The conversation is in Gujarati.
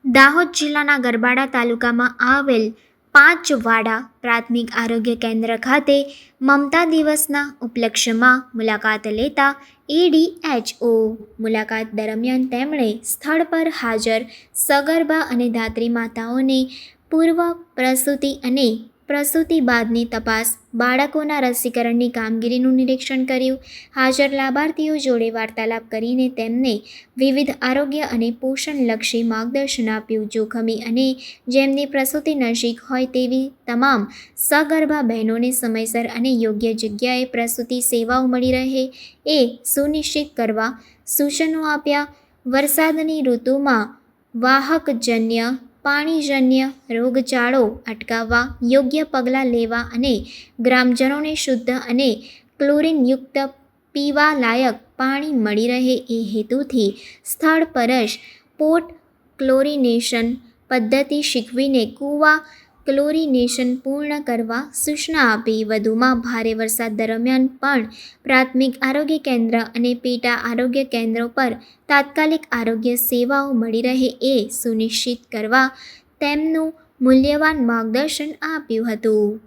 દાહોદ જિલ્લાના ગરબાડા તાલુકામાં આવેલ પાંચવાડા પ્રાથમિક આરોગ્ય કેન્દ્ર ખાતે મમતા દિવસના ઉપલક્ષ્યમાં મુલાકાત લેતા ADHO મુલાકાત દરમિયાન તેમણે સ્થળ પર હાજર સગર્ભા અને ધાત્રી માતાઓને પૂર્વ પ્રસૂતિ અને પ્રસૂતિ બાદની તપાસ, બાળકોના રસીકરણની કામગીરીનું નિરીક્ષણ કર્યું. હાજર લાભાર્થીઓ જોડે વાર્તાલાપ કરીને તેમને વિવિધ આરોગ્ય અને પોષણલક્ષી માર્ગદર્શન આપ્યું. જોખમી અને જેમની પ્રસૂતિ નજીક હોય તેવી તમામ સગર્ભા બહેનોને સમયસર અને યોગ્ય જગ્યાએ પ્રસૂતિ સેવાઓ મળી રહે એ સુનિશ્ચિત કરવા સૂચનો આપ્યા. વરસાદની ઋતુમાં વાહકજન્ય, પાણીજન્ય રોગચાળો અટકાવવા યોગ્ય પગલાં લેવા અને ગ્રામજનોને શુદ્ધ અને ક્લોરીનયુક્ત પીવાલાયક પાણી મળી રહે એ હેતુથી સ્થળ પર જ પોટ ક્લોરિનેશન પદ્ધતિ શીખવીને કૂવા ક્લોરિનેશન પૂર્ણ કરવા સૂચના આપી. વધુમાં ભારે વરસાદ દરમિયાન પણ પ્રાથમિક આરોગ્ય કેન્દ્ર અને પેટા આરોગ્ય કેન્દ્રો પર તાત્કાલિક આરોગ્ય સેવાઓ મળી રહે એ સુનિશ્ચિત કરવા તેમનું મૂલ્યવાન માર્ગદર્શન આપ્યું હતું.